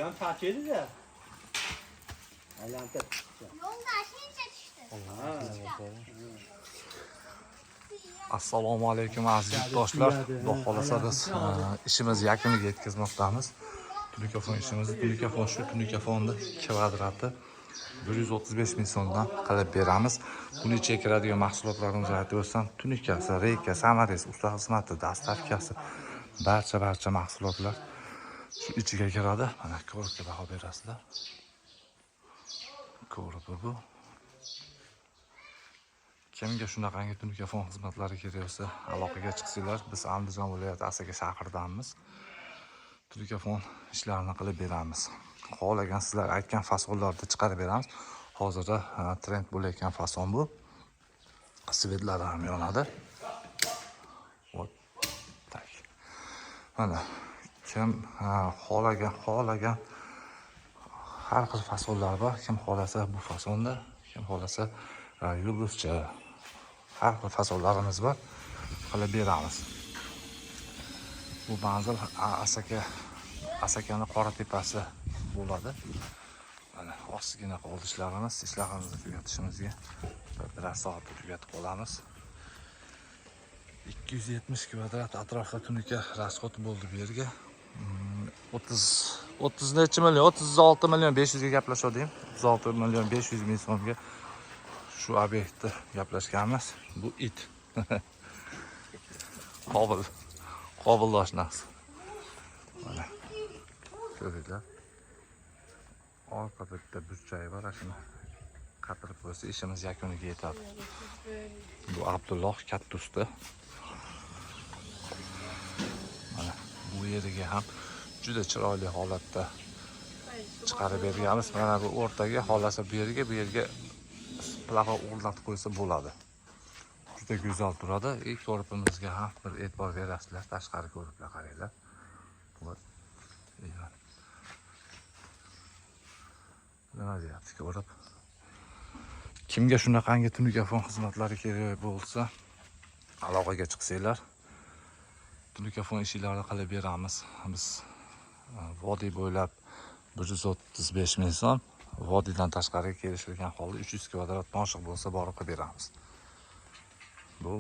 Ben tartıydı da. Aylantıp. Yolda aşınca çıktı. Assalomu alaykum aziz yurtdoshlar. Xudo xolasa biz ishimizni yakuniga yetkazmoqdamiz. Tunikafon ishimizni, tunikafon shu tunikafonni kvadrati 135 ming so'mdan qilib beramiz. Buni ichiga kiradigan mahsulotlarimizni aytib o'tsam, tunikasi, reyka, samarasi, usta xizmati, dastavkasi, barcha mahsulotlar shu ichiga kiradi. Mana ko'rib baho berasizlar. Ko'rib bu. Kimga shunaqangi tunikafon xizmatlari kerak bo'lsa, aloqaga chiqsanglar, biz Andijon viloyati Asaga shahridamiz. Tunikafon ishlarini qilib beramiz. Xohlagan sizlar aytgan fasonlarda chiqarib beramiz. Hozirda trend bo'layotgan fason bu. Svetlar ham yonadi. Tak. Mana kim xohlagan har xil fasonlar bor. Kim xohlasa bu fasonda, kim xohlasa yulduzcha har xil fasonlarimiz bor. Qilib beramiz. Bu manzil Asakani qora tepasi bo'ladi. Mana ozgina qoldi ishlarimizni tugatishimizga bir soatda tugatib qolamiz. 270 kvadrat atrofda tunika rasxoti bo'ldi bu yerga. 30 necha million, 36 million 500 ga gaplashdim. 36 million 500 ming so'mga shu obyektni gaplashganmiz. Bu it. Qobil oshnas. Mana ko'ringlar. Orqada bitta burchak bor, shuni qatirib qo'ysa ishimiz yakuniga yetadi. Bu Abdulloh katta usta. Mana bu yeriga ham juda chiroyli holatda chiqarib berganmiz. Mana bu o'rtaga xohlasa bu yerga plafa o'rnatib qo'ysa bo'ladi. Juda go'zal turadi. Ko'rpimizga ham bir e'tibor berasizlar. Tashqari ko'riblar qaranglar. Nima deyapti ko'rib? Kimga shunaqangi tunikafon xizmatlari kerak bo'lsa, aloqaga chiqsanglar, tunikafon ishlarini qilib beramiz. Biz vodiy bo'ylab 135 ming so'm, vodiydan tashqariga kelishilgan holda 300 kvadrat noshiq bo'lsa borib qilib beramiz. Bu